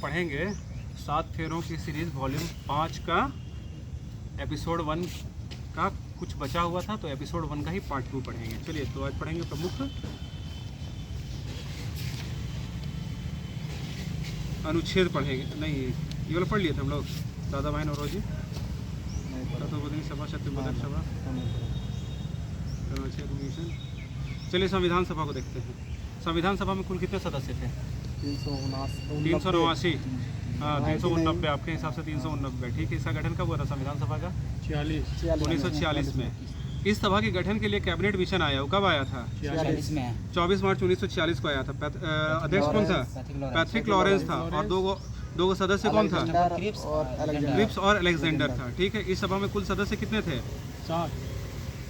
पढ़ेंगे 7 फेरों की सीरीज़ वॉल्यूम 5 का एपिसोड 1 का कुछ बचा हुआ था, तो एपिसोड 1 का ही पार्ट 2 पढ़ेंगे। चलिए, तो आज पढ़ेंगे प्रमुख अनुच्छेद पढ़ेंगे। नहीं, ये वाला पढ़ लिए थे हम लोग, दादा भाई नौरोजी सभा, शत्रुबदक सभा, कमीशन। चलिए संविधान सभा को देखते हैं। संविधान सभा में कुल कितने सदस्य थे? 389। हाँ, 389 आपके हिसाब से 389। ठीक है, इसका गठन कब हुआ था संविधान सभा का? 1946 में। इस सभा के गठन के लिए कैबिनेट मिशन आया, वो कब आया था? 24 मार्च 1946 को आया था। अध्यक्ष कौन था? पैट्रिक लॉरेंस था। और दो सदस्य कौन था? क्रिप्स और अलेक्जेंडर था। ठीक है, इस सभा में कुल सदस्य कितने थे? 7।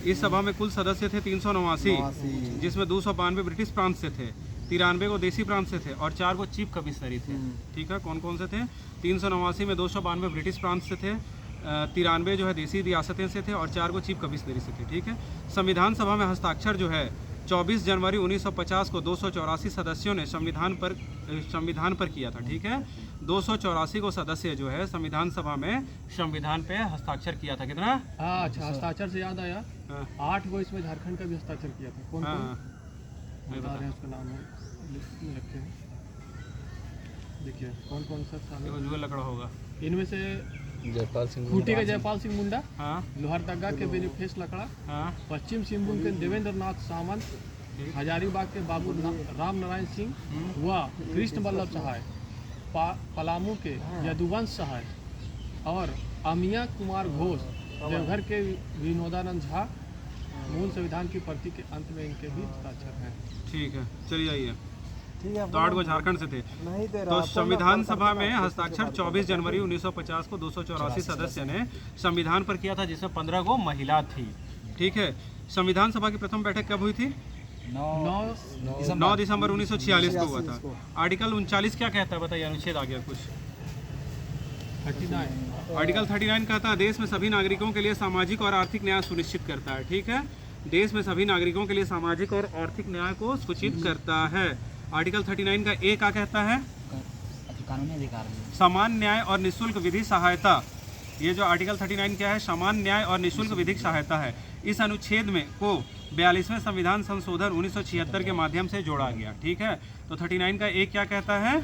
इस सभा में कुल सदस्य थे 389, जिसमें 292 ब्रिटिश प्रांत से थे, 93 को देसी प्रांत से थे और 4 को चीफ कमिश्नरी थे। ठीक है, कौन कौन से थे? 389 में 292 ब्रिटिश प्रांत से थे, 93 जो है देसी रियासतें से थे और 4 को चीफ कमिश्नरी से थे। ठीक है, संविधान सभा में हस्ताक्षर जो है 24 जनवरी 1950 को 284 सदस्यों ने संविधान पर किया था। ठीक है, 284 को सदस्य जो है संविधान सभा में संविधान पे हस्ताक्षर किया था। कितना? अच्छा, हस्ताक्षर से याद आया, 8 को इसमें झारखंड का भी हस्ताक्षर किया था। कौन बता रहे हैं उसका नाम है, रखे हैं, देखिए कौन कौन सा था। उज्जवल लकड़ा होगा। इनमें से जयपाल सिंह, खूंटी के जयपाल सिंह मुंडा, हाँ, लोहरदगा के बेनीफेस लकड़ा, हाँ, पश्चिम सिंहभूम के देवेंद्र नाथ सामंत, हजारीबाग के बाबू राम नारायण सिंह व कृष्ण वल्लभ सहाय, पलामू के यदुवंश सहाय और अमिया कुमार घोष, देवघर के विनोदानंद झा। मूल संविधान की प्रति के अंत में इनके भी हस्ताक्षर हैं। ठीक है, चलिए आइए। तो 8 को झारखंड से थे। तो संविधान सभा में हस्ताक्षर 24 जनवरी 1950 को 284 सदस्य ने संविधान पर किया था, जिसमें 15 को महिला थी। ठीक है, संविधान सभा की प्रथम बैठक कब हुई थी? 9 दिसंबर 1946 को हुआ था। आर्टिकल 39 क्या कहता है बताइए? अनुच्छेद आ गया कुछ। 39 आर्टिकल 39 कहता है देश में सभी नागरिकों के लिए सामाजिक और आर्थिक न्याय सुनिश्चित करता है। ठीक है, देश में सभी नागरिकों के लिए सामाजिक और आर्थिक न्याय को सूचित करता है। आर्टिकल 39 का ए क्या कहता है? कानूनी अधिकार, समान न्याय और निःशुल्क विधिक सहायता। ये जो आर्टिकल 39 क्या है? समान न्याय और निःशुल्क विधिक सहायता है। इस अनुच्छेद में को 42वें संविधान संशोधन 1976 के माध्यम से जोड़ा गया। ठीक है, तो 39 का ए क्या कहता है?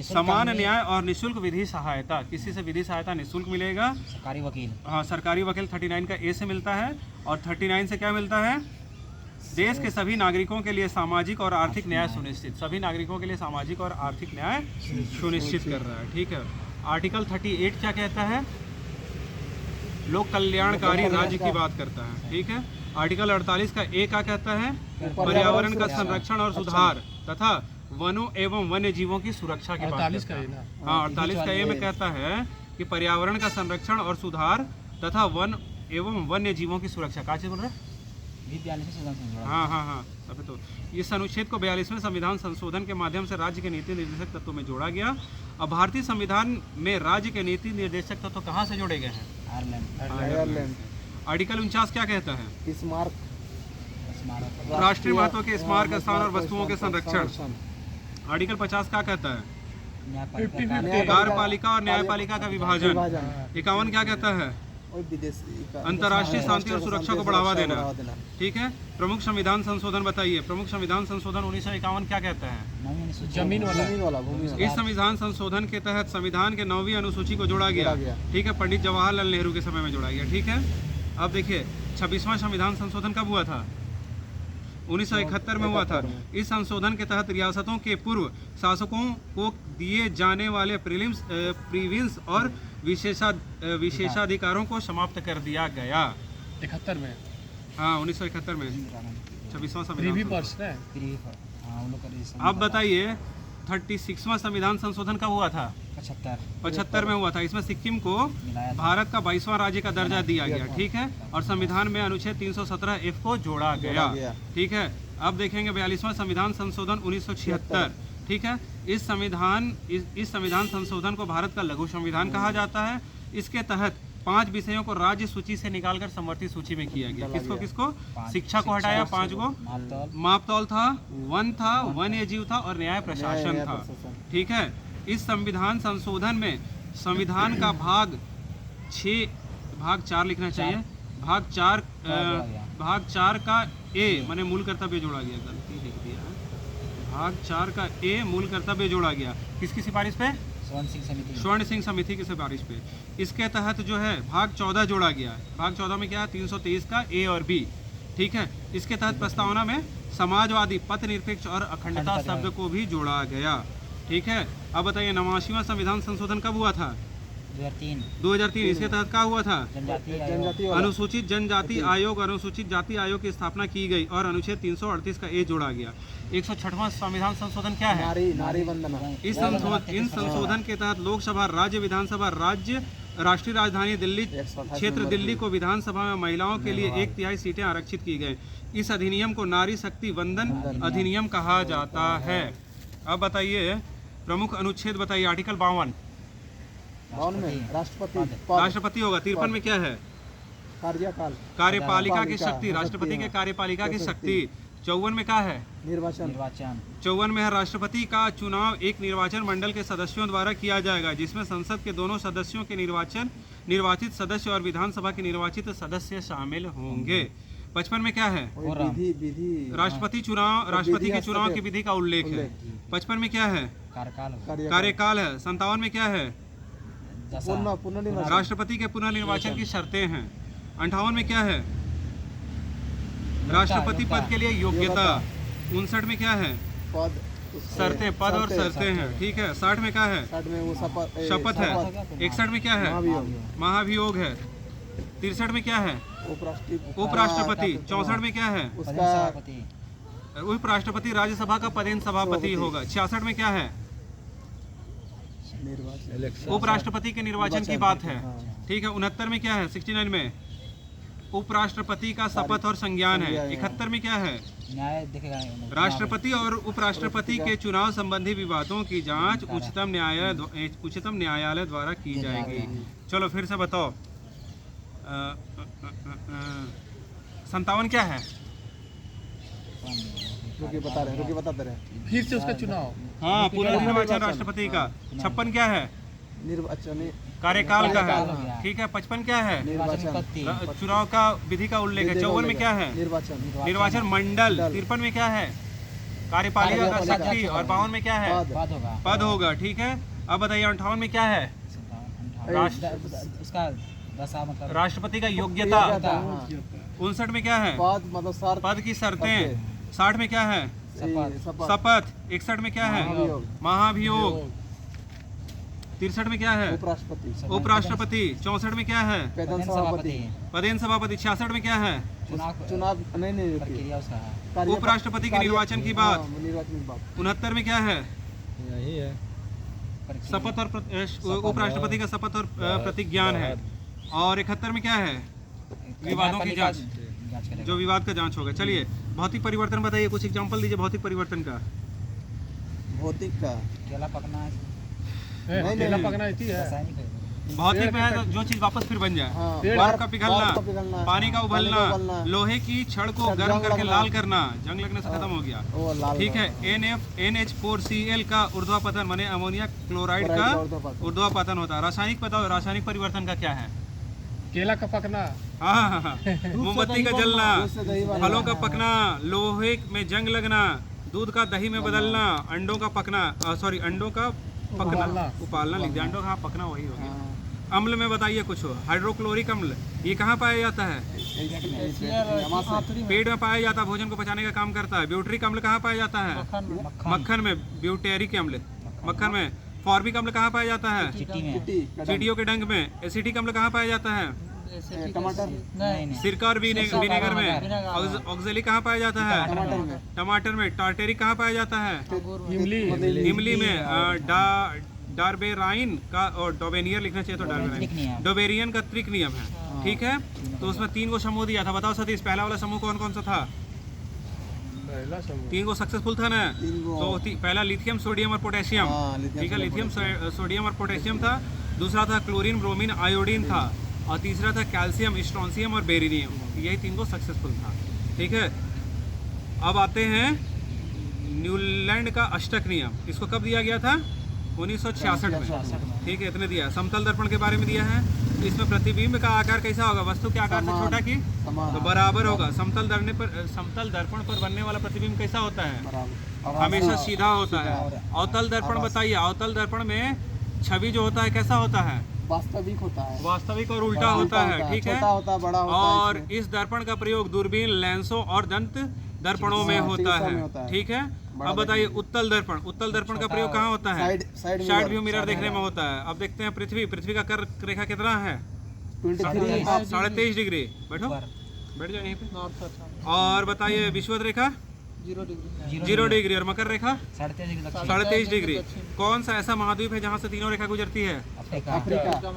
समान न्याय और निःशुल्क विधि सहायता। किसी से विधि सहायता निःशुल्क मिलेगा? सरकारी वकील। हाँ, सरकारी वकील 39 का ए से मिलता है। और 39 से क्या मिलता है? देश के सभी नागरिकों के लिए सामाजिक और आर्थिक न्याय सुनिश्चित। सभी नागरिकों के लिए सामाजिक और आर्थिक न्याय सुनिश्चित कर रहा है। ठीक है, आर्टिकल 38 क्या कहता है? लोक कल्याणकारी राज्य की बात करता है। ठीक है, आर्टिकल 48 का ए क्या कहता है? पर्यावरण का संरक्षण और सुधार तथा वनों एवं वन्य जीवों की सुरक्षा की बात करता है। हाँ, 48 का ए में कहता है कि पर्यावरण का संरक्षण और सुधार तथा वन एवं वन्य जीवों की सुरक्षा। क्या चीज बोल रहे हैं? हाँ, तभी तो इस अनुच्छेद को 42वें संविधान संशोधन के माध्यम से राज्य के नीति निर्देशक तत्वों में जोड़ा गया। अब भारतीय संविधान में राज्य के नीति निर्देशक तत्व कहाँ से जोड़े गए हैं? आयरलैंड। आर्टिकल 49 क्या कहता है? राष्ट्रीय महत्व के स्मारक स्थान और वस्तुओं के संरक्षण। आर्टिकल 50 क्या कहता है? कार्यपालिका और न्यायपालिका का विभाजन। 51 क्या कहता है? अंतर्राष्ट्रीय शांति और सुरक्षा को बढ़ावा देना। ठीक है, प्रमुख संविधान संशोधन बताइए। प्रमुख संविधान संशोधन 1951 क्या कहता है? जमीन वाला इस संविधान संशोधन के तहत संविधान के 9वीं अनुसूची को जोड़ा गया। ठीक है, पंडित जवाहरलाल नेहरू के समय में जोड़ा गया। ठीक है, अब देखिए 26वां संविधान संशोधन कब हुआ था? 1971 में हुआ था। इस संशोधन के तहत रियासतों के पूर्व शासकों को दिए जाने वाले प्रीविंस और विशेषाधिकारों को समाप्त कर दिया गया। 71 में? हाँ, 1971 में 26वां संविधान। अब बताइए 36वां संविधान संशोधन कब हुआ था? 75 में हुआ था। इसमें सिक्किम को भारत का 22वां राज्य का दर्जा दिया गया। ठीक है, और संविधान में अनुच्छेद 317F को जोड़ा गया। ठीक है, अब देखेंगे 42वां संविधान संशोधन 1976। ठीक है, इस संविधान संशोधन को भारत का लघु संविधान कहा जाता है। इसके तहत 5 विषयों को राज्य सूची से निकालकर समवर्ती सूची में किया गया। किसको? शिक्षा को हटाया, 5 को। मापतौल था, वन था, वन्य जीव था और न्याय प्रशासन था। ठीक है, इस संविधान संशोधन में संविधान का भाग 4 लिखना चाहिए, भाग 4 का ए माने मूल कर्तव्य जोड़ा गया, गलती लिख दिया है, भाग 4 का ए मूल कर्तव्य जोड़ा गया। किसकी सिफारिश पे? स्वर्ण सिंह समिति की सिफारिश पे। इसके तहत जो है भाग 14 जोड़ा गया है। भाग 14 में क्या है? 323 का ए और बी, ठीक है। इसके तहत प्रस्तावना में समाजवादी, पथ निरपेक्ष और अखंडता शब्द को भी जोड़ा गया, ठीक है। अब बताइए 89वां संविधान संशोधन कब हुआ था? 2003। इसके तहत क्या हुआ था? अनुसूचित जनजाति आयोग, अनुसूचित जाति आयोग की स्थापना की गई और अनुच्छेद 338 का ए जोड़ा गया। 106वां संविधान संशोधन क्या है? नारी वंदना। इन संशोधन के तहत लोकसभा, राज्य विधानसभा, राज्य राष्ट्रीय राजधानी दिल्ली क्षेत्र दिल्ली को विधानसभा में महिलाओं के लिए 1/3 सीटें आरक्षित की गई। इस अधिनियम को नारी शक्ति वंदन अधिनियम कहा जाता है। अब बताइए प्रमुख अनुच्छेद बताइए। आर्टिकल 52 में राष्ट्रपति होगा। 53 में क्या है? कार्यपालिका की शक्ति, राष्ट्रपति के कार्यपालिका की शक्ति। 54 में क्या है? निर्वाचन। 54 में है राष्ट्रपति का चुनाव एक निर्वाचन मंडल के सदस्यों द्वारा किया जाएगा, जिसमें संसद के दोनों सदस्यों के निर्वाचित सदस्य और विधानसभा के निर्वाचित सदस्य शामिल होंगे। 55 में क्या है? राष्ट्रपति के चुनाव की विधि का उल्लेख है। 55 में क्या है? कार्यकाल है। 57 में क्या है? राष्ट्रपति के पुनर्निर्वाचन की शर्तें हैं। 58 में क्या है? राष्ट्रपति पद के लिए योग्यता। 59 में क्या है? शर्तें, पद और शर्तें हैं, ठीक है। 60 में क्या है? शपथ है। 61 में क्या है? महाभियोग है। 63 में क्या है? उपराष्ट्रपति। 64 में क्या है? उपराष्ट्रपति राज्यसभा का पदेन सभापति होगा। 66 में क्या है? उपराष्ट्रपति के निर्वाचन की बात है, ठीक है। 69 में क्या है? 69 में उपराष्ट्रपति का शपथ और संज्ञान है। 71 में क्या है? राष्ट्रपति और उपराष्ट्रपति के चुनाव संबंधी विवादों की जांच उच्चतम न्यायालय द्वारा की जाएगी। चलो फिर से बताओ। 57 क्या है? बताते रहे। फिर से उसका चुनाव, हाँ, पुनर्निर्वाचन राष्ट्रपति का। 56 क्या है? निर्वाचन कार्यकाल का है, ठीक है। 55 क्या है? चुनाव का विधि का उल्लेख है। 54 में क्या है? निर्वाचन मंडल। 53 में क्या है? कार्यपालिका का शक्ति। और 52 में क्या है? पद होगा, ठीक है। अब बताइए 58 में क्या है? राष्ट्रपति का योग्यता। 59 में क्या है? पद की शर्तें। 60 में क्या है? शपथ। 61 में क्या है? महाभियोग। 63 में क्या है? उपराष्ट्रपति। 64 में क्या है? पदेन सभापति। 66 में क्या है? चुनाव उपराष्ट्रपति के निर्वाचन की बात। 69 में क्या है? शपथ और उपराष्ट्रपति का शपथ और प्रतिज्ञान है। और 71 में क्या है? विवादों की जांच, जो विवाद का जांच होगा। चलिए भौतिक परिवर्तन बताइए, कुछ एग्जांपल दीजिए भौतिक परिवर्तन का। केला पकना है, केला पकना है। भौतिक में है जो चीज वापस फिर बन जाए। बर्फ का पिघलना, पानी का उबलना, लोहे की छड़ को गर्म करके लाल करना, जंग लगने से खत्म हो गया, ठीक है। NH4Cl का ऊर्ध्वापतन माने अमोनिया क्लोराइड का ऊर्ध्वापतन होता है। रासायनिक बताओ, रासायनिक परिवर्तन का क्या है? केला का पकना, हाँ, मोमबत्ती का जलना, फलों का पकना, लोहे में जंग लगना, दूध का दही में बदलना, अंडों का पकना, अंडों का पकना, उबालना लिख दिया, अंडों का पकना वही हो गया। अम्ल में बताइए कुछ। हाइड्रोक्लोरिक अम्ल ये कहाँ पाया जाता है? पेट में पाया जाता है, भोजन को पचाने का काम करता है। ब्यूटरिक अम्ल कहाँ पाया जाता है? मक्खन में। ब्यूटेरिक अम्ल मक्खन में। फॉर्मिक अम्ल कहाँ पाया जाता है? चींटियों के डंक में। एसिटिक अम्ल कहाँ पाया जाता है? सिरका और विनेगर में। ऑक्जेलिक कहाँ पाया जाता है? टमाटर में। टार्टेरिक कहाँ पाया जाता है? इमली में। डार्बेराइन का, और डोबेनियर लिखना चाहिए तो डोबेरियन का त्रिक नियम है, ठीक है। तो उसमें 3 को समूह दिया था। बताओ सतीश, पहला वाला समूह कौन कौन सा था? 3 को सक्सेसफुल था ना। तो पहला लिथियम, सोडियम और पोटेशियम, ठीक है। लिथियम, सोडियम और पोटेशियम था। दूसरा था क्लोरीन, ब्रोमीन, आयोडीन था। और तीसरा था कैल्शियम, स्ट्रोंशियम और बेरिलियम। यही 3 को सक्सेसफुल था, ठीक है। अब आते हैं न्यूलैंड का अष्टक नियम। इसको कब दिया गया था? 1966 में। ठीक है, इतने दिया। समतल दर्पण के बारे में दिया है, तो इसमें प्रतिबिंब का आकार कैसा होगा? वस्तु के आकार से छोटा की तो बराबर होगा। समतल दर्पण पर बनने वाला प्रतिबिंब कैसा होता है? हमेशा सीधा होता है। अवतल दर्पण बताइए, अवतल दर्पण में छवि जो होता है कैसा होता है? वास्तविक होता है, वास्तविक और उल्टा होता है। ठीक है, छोटा होता है, बड़ा होता है। और इस दर्पण का प्रयोग दूरबीन, लेंसों और दंत दर्पणों में होता है। ठीक है, अब बताइए उत्तल दर्पण। उत्तल दर्पण का प्रयोग कहाँ होता है? साइड व्यू मिरर देखने में होता है। अब देखते हैं पृथ्वी का कर्क रेखा कितना है? 23.5 डिग्री। बैठो, बैठ जाओ यहीं पे। और बताइए विषुवत रेखा 0 डिग्री। और मकर रेखा 23.5 डिग्री। कौन सा ऐसा महाद्वीप है जहाँ से तीनों रेखा गुजरती है?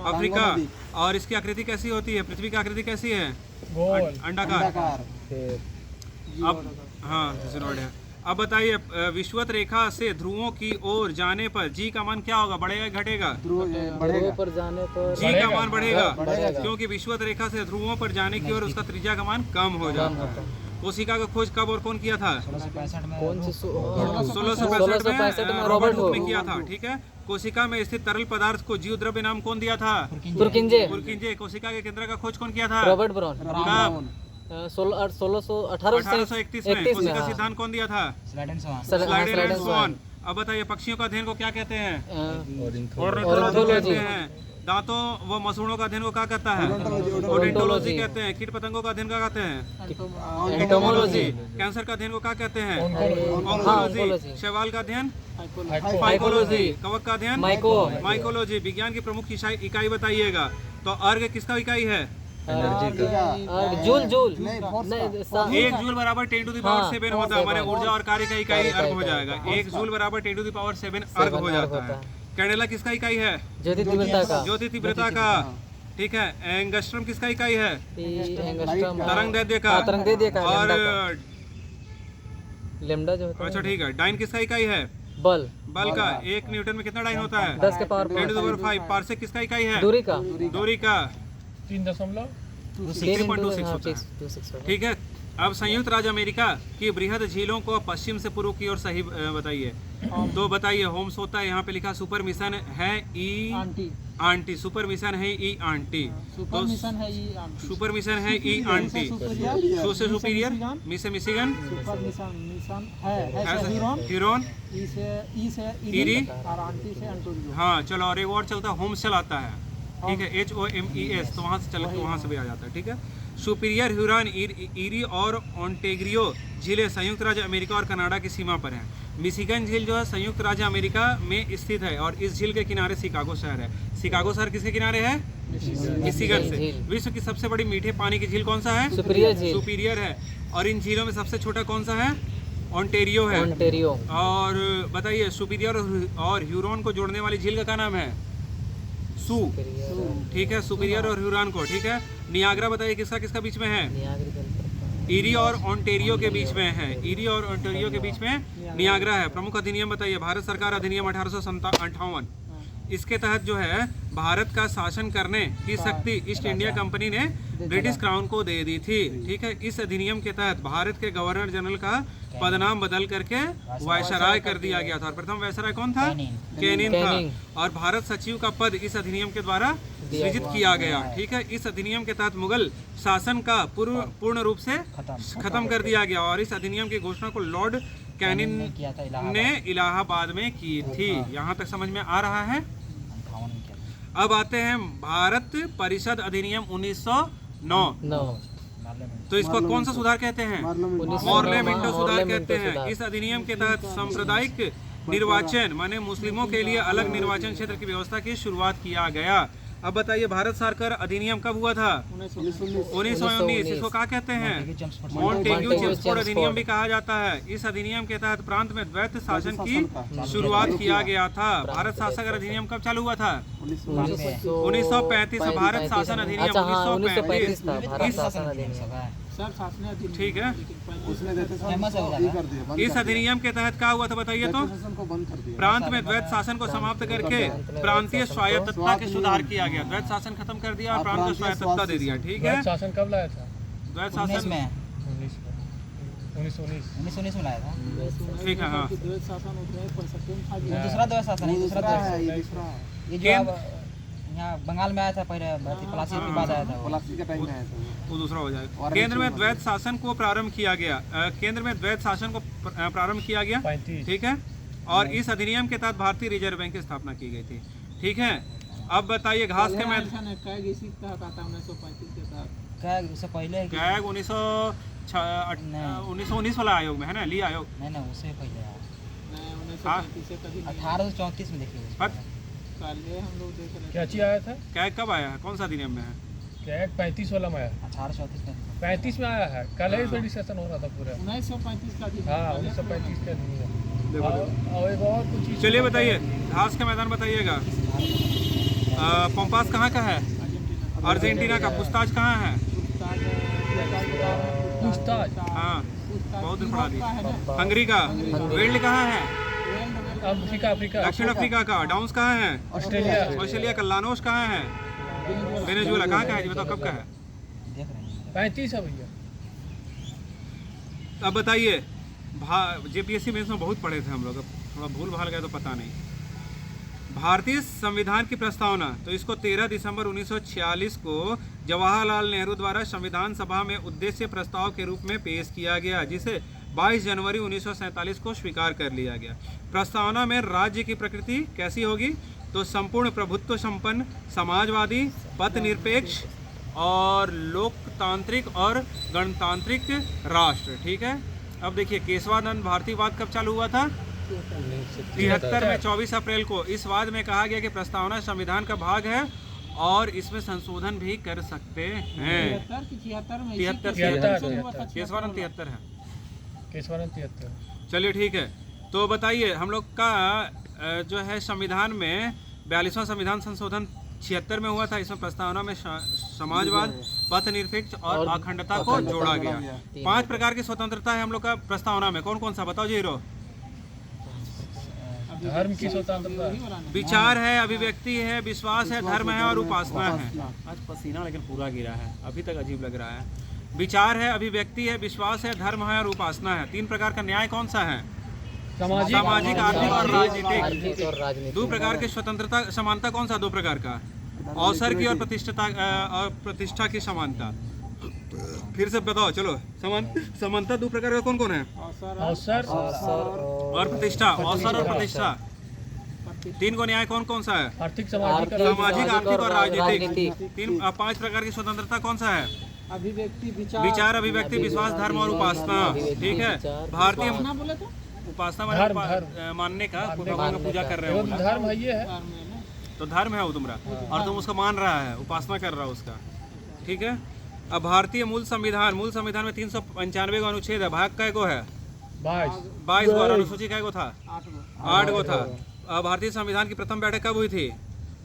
अफ्रीका। और इसकी आकृति कैसी होती है? पृथ्वी की आकृति कैसी है? अंडाकार। अब हाँ, है। अब बताइए विषुवत रेखा से ध्रुवों की ओर जाने पर जी का मान क्या होगा? बढ़ेगा घटेगा? ध्रुवों पर जाने पर जी का मान बढ़ेगा, क्योंकि विषुवत रेखा से ध्रुवों पर जाने की ओर उसका त्रिज्या का मान कम हो जाता है। कोशिका का खोज कब और कौन किया था? 1665 में रॉबर्ट हुक ने किया था। ठीक है, कोशिका में स्थित तरल पदार्थ को जीव द्रव्य नाम कौन दिया था? पुरकिंजे। कोशिका के केंद्र का खोज कौन किया था? Robert brown. 1831 में। कोशिका सिद्धांत कौन दिया था? स्लाइडेन एंड स्वान। अब बताइए पक्षियों का अध्ययन को क्या कहते हैं? ऑर्निथोलॉजी कहते हैं। दांतों व मसूड़ों का अध्ययन को क्या कहता है? ओडोंटोलॉजी कहते हैं। कीट पतंगों का अध्ययन क्या कहते हैं? एंटोमोलॉजी। कैंसर का अध्ययन को क्या कहते हैं? ऑन्कोलॉजी। शैवाल का अध्ययन? फाइकोलॉजी। कवक का अध्ययन? माइकोलॉजी। विज्ञान की प्रमुख इकाई बताइएगा। तो अर्घ किसका इकाई है? जूल। 1 जूल बराबर 10 to the power 7 होता है। हमारे ऊर्जा और कार्य का इकाई अर्घ हो जाएगा। 1 जूल बराबर 10 to the power 7 अर्घ हो जाता है। कैंडेला किसका इकाई है? ज्योति तीव्रता का। ठीक है, एंगस्ट्रम किसका इकाई है? तरंगदैर्घ्य का। और लेम्डा जो होता है। अच्छा ठीक है, डाइन किसका इकाई है? बल का। 1 न्यूटन में कितना डाइन होता है? 10 के power 10 to the power 5। Parsec किसका इकाई है? दूरी का 3.26 होता है। ठीक है, अब संयुक्त राज्य अमेरिका की बृहद झीलों को पश्चिम से पूर्व की ओर सही बताइए। तो बताइए, होम्स होता है, यहाँ पे लिखा सुपर मिशन है ई आंटी। सुपर मिशन है ई आंटी। सुपर मिशन है ई आंटी। सो से सुपीरियर, मी से मिशिगन, ह्यूरॉन, ईरी। हाँ चलो, और एक और चलता है, होम्स चलाता है। ठीक है, HOMES, तो वहाँ से चल के वहाँ से भी आ जाता है। ठीक है, सुपीरियर, ह्यूरॉन, ईरी और ओंटेग्रियो झीलें संयुक्त राज्य अमेरिका और कनाडा की सीमा पर हैं। मिशिगन झील जो है संयुक्त राज्य अमेरिका में स्थित है और इस झील के किनारे शिकागो शहर है। शिकागो शहर किसके किनारे है? मिशिगन से। विश्व की सबसे बड़ी मीठे पानी की झील कौन सा है? सुपीरियर है। और इन झीलों में सबसे छोटा कौन सा है? ओंटेरियो है। और बताइए, सुपीरियर और ह्यूरॉन को जोड़ने वाली झील का क्या नाम है? सू। ठीक है, सुपीरियर और ह्यूरॉन को। ठीक है, नियाग्रा बताइए किसका किसका बीच में है? ईरी और ओंटेरियो के बीच में है। ईरी और ओंटेरियो के बीच में नियाग्रा है। प्रमुख अधिनियम बताइए। भारत सरकार अधिनियम 1858। इसके तहत जो है भारत का शासन करने की शक्ति ईस्ट इंडिया कंपनी ने ब्रिटिश क्राउन को दे दी थी। ठीक है, इस अधिनियम के तहत भारत के गवर्नर जनरल का पदनाम बदल करके वायसराय कर दिया गया था। और प्रथम वायसराय कौन था? कैनिंग था। और भारत सचिव का पद इस अधिनियम के द्वारा सृजित किया गया। ठीक है, इस अधिनियम के तहत मुगल शासन का पूर्ण रूप से खत्म कर दिया गया और इस अधिनियम की घोषणा को लॉर्ड कैनिंग ने इलाहाबाद में की थी। यहाँ तक समझ में आ रहा है? अब आते हैं भारत परिषद अधिनियम 1909। तो इसको कौन सा सुधार कहते हैं? मॉर्ले मिंटो सुधार कहते हैं। इस अधिनियम के तहत सांप्रदायिक निर्वाचन माने मुस्लिमों के लिए अलग निर्वाचन क्षेत्र की व्यवस्था की शुरुआत किया गया। अब बताइए, भारत सरकार अधिनियम कब हुआ था? 1919। इसको क्या कहते हैं? मॉन्टेग्यू चेम्सफोर्ड अधिनियम भी कहा जाता है। इस अधिनियम के तहत प्रांत में द्वैत शासन की शुरुआत किया गया था। भारत शासन अधिनियम कब चालू हुआ था? 1935। भारत शासन अधिनियम 1935। ठीक है, इस अधिनियम के तहत क्या हुआ था बताइए तो? प्रांत में द्वैत शासन को समाप्त करके प्रांतीय स्वायत्तता के सुधार किया गया। द्वैत शासन खत्म कर दिया और प्रांत को स्वायत्तता दे दिया। ठीक है, शासन कब लाया था? द्वैत शासन 1919 1919 में लाया था। ठीक है, हाँ। द्वैत शासन उतरे पर सकते था ये दूसरा द्वैत शासन है, दूसरा द्वैत है, ये दूसरा है। ये जो अब यहाँ बंगाल में आया था पहले, प्लासी के बाद आया था वो। प्लास्टिक का टाइम में आया था वो दूसरा हो जाएगा। और केंद्र में द्वैत शासन को प्रारंभ किया गया, केंद्र में द्वैत शासन को प्रारंभ किया गया, 35। ठीक है। और इस अधिनियम के तहत भारतीय रिजर्व बैंक की स्थापना की गई थी, ठीक है। अब बताइए घास के मैदान, कैग इसी का आता 1935 के तहत। क्या उससे पहले है कि कैग 1919 वाला आयोग में है ना, ली आयोग। नहीं उससे पहले आया। नहीं 1935 से कभी नहीं 1834 में देखिए उसको। पहले हम लोग देख रहे क्या चीज आया था? कैग कब आया है, कौन सा अधिनियम में है? कैग 35 वाला में आया, 1834 में 35 में आया है। कल ही तो डिस्कशन हो रहा था पूरा। 1935 का भी हाँ 1935 के अधिनियम। देखो, और एक और कुछ चीज। चलिए बताइए घास का मैदान बताइएगा। पंपास कहाँ का है? अर्जेंटीना का। पूछताछ कहाँ है? पूछताछ हाँ, बहुत दिन पढ़ा दी। हंगरी का। वेल्ड कहाँ है? अफ्रीका। दक्षिण अफ्रीका का। डाउन्स कहाँ है? ऑस्ट्रेलिया। ऑस्ट्रेलिया का। लानोस कहाँ है? वेनेजुएला। कहाँ का है जी, बताओ कब का है? देख रहे हैं। 35 है भैया। अब बताइए, जेपीएससी में इसमें बहुत पढ़े थे हम लोग, अब थोड़ा भूल भाल गए तो पता नहीं। भारतीय संविधान की प्रस्तावना, तो इसको 13 दिसंबर 1946 को जवाहरलाल नेहरू द्वारा संविधान सभा में उद्देश्य प्रस्ताव के रूप में पेश किया गया, जिसे 22 जनवरी 1947 को स्वीकार कर लिया गया। प्रस्तावना में राज्य की प्रकृति कैसी होगी? तो संपूर्ण प्रभुत्व संपन्न, समाजवादी, पथ निरपेक्ष और लोकतांत्रिक और गणतांत्रिक राष्ट्र, ठीक है। अब देखिए केशवानंद भारतीयवाद कब चालू हुआ था? 73 में 24 अप्रैल को। इस वाद में कहा गया कि प्रस्तावना संविधान का भाग है और इसमें संशोधन भी कर सकते हैं। 73 केशवानंद 73 है। केशवानंद 73। चलिए ठीक है, तो बताइए हम लोग का जो है संविधान में 42वां संविधान संशोधन 76 में हुआ था। इसमें प्रस्तावना में समाजवाद, पथ निरपेक्ष और अखंडता को जोड़ा गया। 5 प्रकार की स्वतंत्रता है हम लोग का प्रस्तावना में। कौन कौन सा बताओ जी हीरो? धर्म की स्वतंत्रता, विचार है, अभिव्यक्ति है, विश्वास है, धर्म है और उपासना है। आज पसीना लेकिन पूरा गिरा है, अभी तक अजीब लग रहा है। विचार है, अभिव्यक्ति है, विश्वास है, धर्म है और उपासना है। 3 प्रकार का न्याय कौन सा है? सामाजिक, आर्थिक और राजनीतिक। 2 प्रकार की स्वतंत्रता, समानता कौन सा? 2 प्रकार का, अवसर की और प्रतिष्ठा की समानता। फिर से बताओ चलो, समानता 2 प्रकार का कौन कौन है? अवसर और प्रतिष्ठा। अवसर और प्रतिष्ठा। 3 को न्याय कौन कौन सा है? आर्थिक, सामाजिक, आर्थिक और राजनीतिक। 5 प्रकार की स्वतंत्रता कौन सा है? अभिव्यक्ति, विचार, अभिव्यक्ति, विश्वास, धर्म और उपासना, ठीक है। भारतीय उपासना मतलब मानने का, भगवान का पूजा कर रहे हो बोला। धर्म है, ये है तो धर्म है वो तुम्हारा, और तुम उसको मान रहा है, उपासना कर रहा है उसका, ठीक है। अब भारतीय मूल संविधान में 395 का अनुच्छेद है। भाग कै गो है? 22 गो। अनुसूची कै गो था? 8 गो था। अब भारतीय संविधान की प्रथम बैठक कब हुई थी?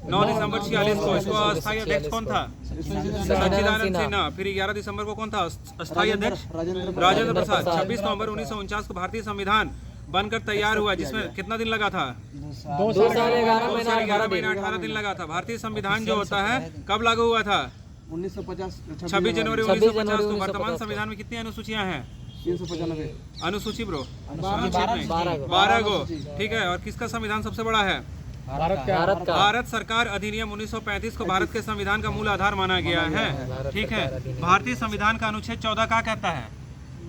9 दिसंबर 46 को। इसको अस्थायी अध्यक्ष कौन था? सच्चिदानंद सिन्हा। फिर 11 दिसंबर को कौन था अस्थायी अध्यक्ष? राजेंद्र प्रसाद। 26 नवंबर 1949 को भारतीय संविधान बनकर तैयार हुआ, जिसमें कितना दिन लगा था? 2 साल 11 महीना 18 दिन लगा था। भारतीय संविधान जो होता है कब लागू हुआ था? 26 जनवरी 1950 को। वर्तमान संविधान में कितनी अनुसूचियां हैं? 395 अनुसूची ब्रो, 12 गो, ठीक है। और किसका संविधान सबसे बड़ा है? भारत का। भारत सरकार अधिनियम 1935 को भारत के संविधान का मूल आधार माना गया है, ठीक है। भारतीय संविधान का अनुच्छेद 14 क्या कहता है?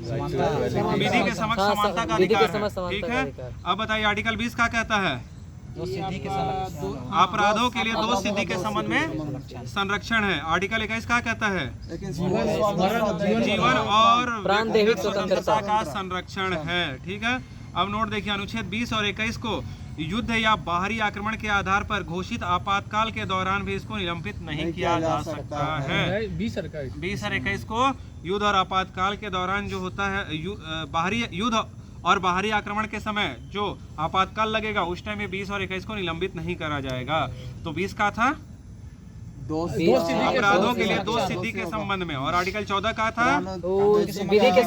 विधि के समक्ष समानता का अधिकार है, ठीक है। अब बताइए आर्टिकल 20 क्या कहता है? अपराधों के लिए 2 सिद्धि के संबंध में संरक्षण है। आर्टिकल 21 क्या कहता है? जीवन और व्यक्तिगत स्वतंत्रता का संरक्षण है, ठीक है। अब नोट देखिए, अनुच्छेद 20 और 21 को युद्ध या बाहरी आक्रमण के आधार पर घोषित आपातकाल के दौरान भी इसको निलंबित नहीं किया जा सकता है। 20 और 21 को युद्ध और आपातकाल के दौरान जो होता है, बाहरी युद्ध और बाहरी आक्रमण के समय जो आपातकाल लगेगा उस टाइम में 20 और 21 को निलंबित नहीं करा जाएगा। तो 20 का था अपराधों के लिए 2 सिद्धि के संबंध में, और आर्टिकल 14 का था विधि के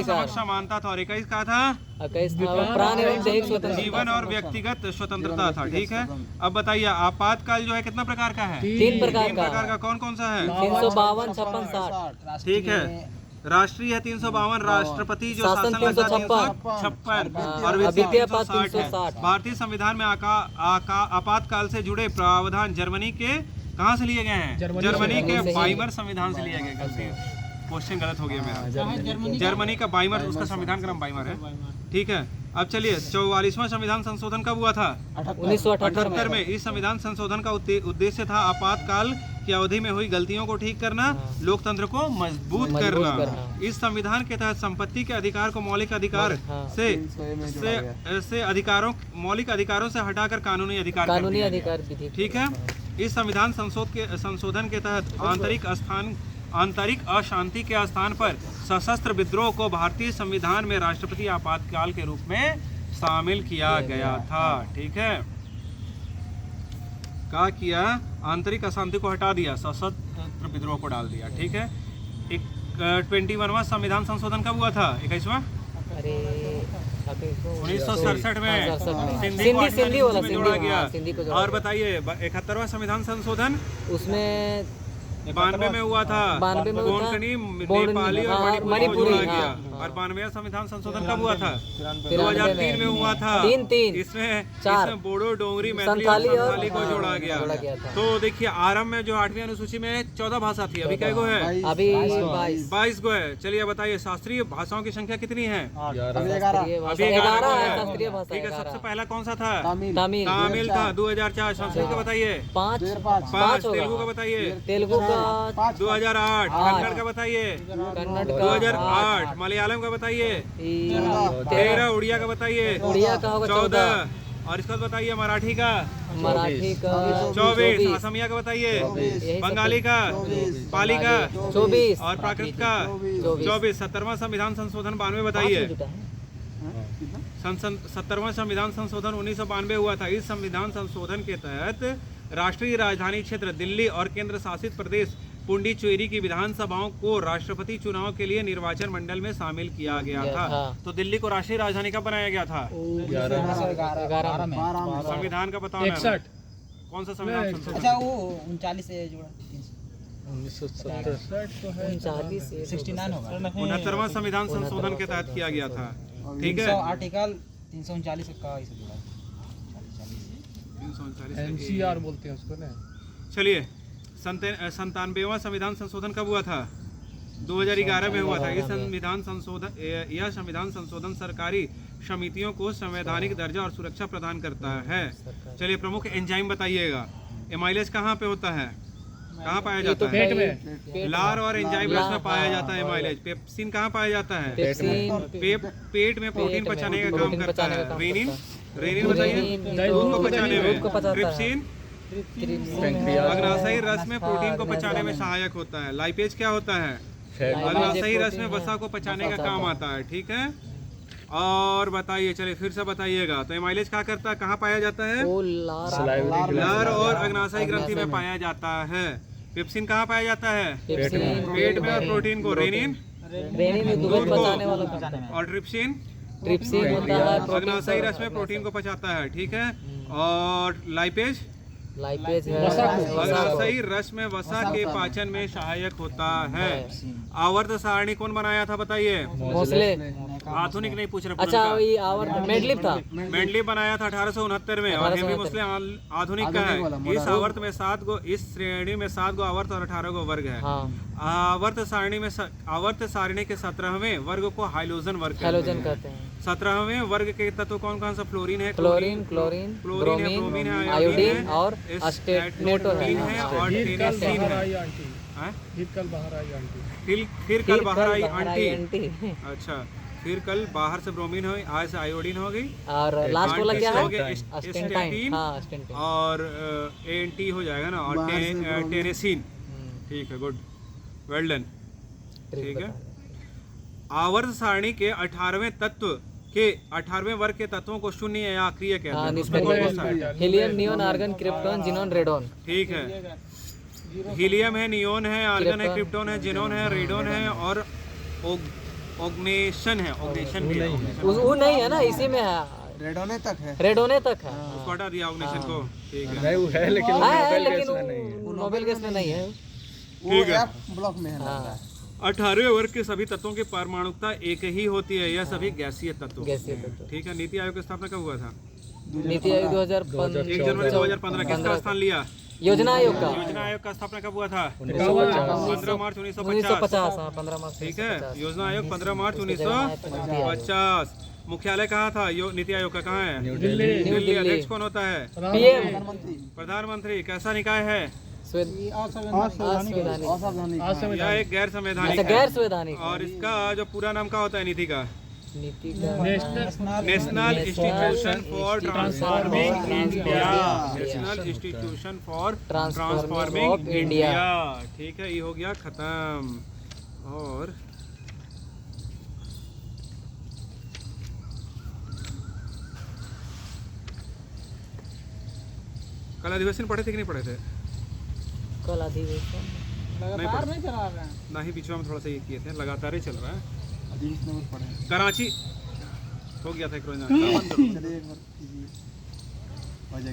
समक्ष समानता था, और 21 का था प्राण एवं दैहिक स्वतंत्रता, जीवन और व्यक्तिगत स्वतंत्रता था, ठीक है। अब बताइए आपातकाल जो है कितना प्रकार का है? 3 प्रकार का। कौन कौन सा है? 352, 56, 60। ठीक है। राष्ट्रीय है 352, राष्ट्रपति जो शासन शासन लगता है 356, 356 और अद्वितीय विद्या पद 360 है। 360। भारतीय संविधान में आपातकाल से जुड़े प्रावधान जर्मनी के कहाँ से लिए गए हैं? जर्मनी के वाइमर संविधान से लिए गए। गलती, क्वेश्चन गलत हो गया मेरा। जर्मनी का वाइमर, उसका संविधान का नाम वाइमर है। ठीक है, अब चलिए 44वां संविधान संशोधन कब हुआ था? 1978 में। इस संविधान संशोधन का उद्देश्य था आपातकाल की अवधि में हुई गलतियों को ठीक करना, लोकतंत्र को मजबूत करना। इस संविधान के तहत संपत्ति के अधिकार को मौलिक अधिकार से अधिकारों, मौलिक अधिकारों से हटाकर कानूनी अधिकार कर कानूनी दिया अधिकार गया। भी थी। ठीक है, इस संविधान संशोधन के तहत आंतरिक अशांति के स्थान पर सशस्त्र विद्रोह को भारतीय संविधान में राष्ट्रपति आपातकाल के रूप में शामिल किया गया था। ठीक है, क्या किया? आंतरिक अशांति को हटा दिया, सशस्त्र विद्रोह को डाल दिया। ठीक है, 21वां संविधान संशोधन कब हुआ था? 21वां अरे 1967 में सिंधी वाला जोड़ा गया। सिंधी को और बताइए 71वां संविधान संशोधन उसमें 92 में हुआ था। 92 में हुआ था। कोंकणी, नेपाली और हाँ, मणिपुरी को जोड़ा मणिपुरी, गया। हाँ। और 92वां संविधान संशोधन कब हुआ था? 93 2003 में हुआ था। 3 इसमें बोडो, डोगरी, मैथिली और संथाली को जोड़ा गया। तो देखिए, आरंभ में जो 8वीं अनुसूची में 14 भाषा थी, अभी कै गो है? अभी 22 गो है। चलिए बताइए, शास्त्रीय भाषाओं की संख्या कितनी है? अभी 11 है शास्त्रीय भाषा। ठीक है, सबसे पहला कौन सा था? तमिल था 2004। संस्कृत का बताइए। 5 तेलुगु का बताइए। तेलुगु का 2008। कन्नड़ का बताइए। कन्नड़ का 2008। मलयालम का बताइए। 13। उड़िया का बताइए। उड़िया का होगा 14। और इसका बताइए मराठी का। मराठी का 24। असमिया का बताइए। बंगाली का, पाली का 24 और प्राकृत का 24। 70वां संविधान संशोधन 92 बताइए। 70वां संविधान संशोधन 1992 हुआ था। इस संविधान संशोधन के तहत राष्ट्रीय राजधानी क्षेत्र दिल्ली और केंद्र शासित प्रदेश पुडुचेरी की विधानसभाओं को राष्ट्रपति चुनाव के लिए निर्वाचन मंडल में शामिल किया गया था। तो दिल्ली को राष्ट्रीय राजधानी कब बनाया गया था? 11 में। संविधान का बताओ। 61 कौन सा संविधान संशोधन? अच्छा, वो 39 से जोड़ा 39 69 होगा। 69वां संविधान संशोधन के तहत किया गया था। ठीक है, आर्टिकल 339 का इसे जोड़ा 339 एनसीआर बोलते हैं उसको ना। चलिए, 97वां संविधान संशोधन कब हुआ था? 2011 में हुआ था। यह संविधान संशोधन सरकारी समितियों को संवैधानिक दर्जा और सुरक्षा प्रदान करता है। चलिए, प्रमुख एंजाइम बताइएगा। एमाइलेज कहाँ पे होता है? कहाँ पाया जाता है? पेट में। लार और एंजाइम रस में पाया जाता है एमाइलेज। पेप्सिन कहाँ पाया जाता है? पेट में प्रोटीन पचाने का काम करता है। रेनिन बताइए, दूध को पचाने में। ट्रिप्सिन अग्नाशयी रस में प्रोटीन को पचाने में सहायक होता है। लाइपेज क्या होता है? अग्नाशयी रस में वसा को पचाने का काम आता है। ठीक है, और बताइए, चलिए फिर से बताइएगा। तो एमाइलेज क्या करता है? कहाँ पाया जाता है? लार और अग्नाशयी ग्रंथि में पाया जाता है। पेप्सिन कहाँ पाया जाता है? पेट में। और प्रोटीन को रेनिन दूध को। और ट्रिप्सिन होता है अग्नाशयी रस में प्रोटीन को पचाता है। ठीक है, और लाइपेज है अग्नाशयी रस में वसा के पाचन में सहायक होता है। आवर्त सारणी कौन बनाया था बताइए? भोसले। आधुनिक नहीं पूछ रहे। अच्छा, ये आवर्त मेंडलिप था। मेंडलिप बनाया था 1869 में। और हेनरी मोसले आधुनिक का है। इस आवर्त में 7 गो, इस श्रेणी में 7 गो आवर्त और 18 गो वर्ग है। आवर्त सारणी के 17वें वर्ग को हाइलोजन वर्ग कहते हैं। 17वें वर्ग के तत्व कौन कौन सा? फ्लोरीन है, क्लोरीन, ब्रोमीन है, आयोडीन और एस्टेटोन है और टेनेसीन है। फिर कल बाहर आई आंटी। अच्छा, फिर कल बाहर से ब्रोमीन हो, आज से आयोडीन हो गई। और लास्ट वाला क्या है? स्टेंटाइन। और एंटी हो जाएगा ना, और टेनेसीन। ठीक है, गुड, वेल डन। ठीक है, आवर्त सारणी के 18वें तत्व के 18वें वर्ग के तत्वों को शून्य या अक्रिय कहते हैं। Helium, neon, argon, krypton, xenon, radon. ठीक है, हीलियम है, नियोन है, आर्गन है, क्रिप्टॉन है, जिनोन है, रेडोन है और ऑग्नेशन है। ऑग्नेशन भी है। वो नहीं है ना, इसी में है। रेडोने तक है। उसको हटा दिया ऑग्नेशन को। ठीक है, वो है लेकिन लेकिन नोबेल गैस में नहीं है। वो ब्लॉक में है। 18वें वर्ग के सभी तत्वों की परमाणुकता एक ही होती है, यह सभी गैसीय तत्व गैसीय तत्व। ठीक है। नीति आयोग की स्थापना कब हुआ था? नीति आयोग 1 जनवरी 2015। किसका स्थान लिया? योजना आयोग का योजना आयोग का स्थापना कब हुआ था? 1950 15 मार्च 1950। 1950 हाँ 15 मार्च ठीक है। योजना आयोग 15 मार्च 1950। मुख्यालय कहाँ था नीति आयोग का? कहाँ है? दिल्ली। अध्यक्ष कौन होता है? पीएम प्रधानमंत्री। कैसा निकाय है? असंवैधानिक यह एक गैर संवैधानिक गैर है। संवैधानिक और इसका जो पूरा नाम क्या होता है नीति का? नीति का national institution for transforming India. National institution for transforming India. ठीक है, ये हो गया खत्म। और कल अधिवेशन पढ़े थे कि नहीं पढ़े थे? कल अधिवेशन लगातार नहीं चला रहे हैं। ना ही बीच में हम थोड़ा सा ये किए थे, लगातार ही चल रहा है। कराची हो गया था एक रोज।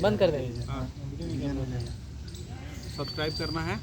बंद कर देंगे। सब्सक्राइब करना है।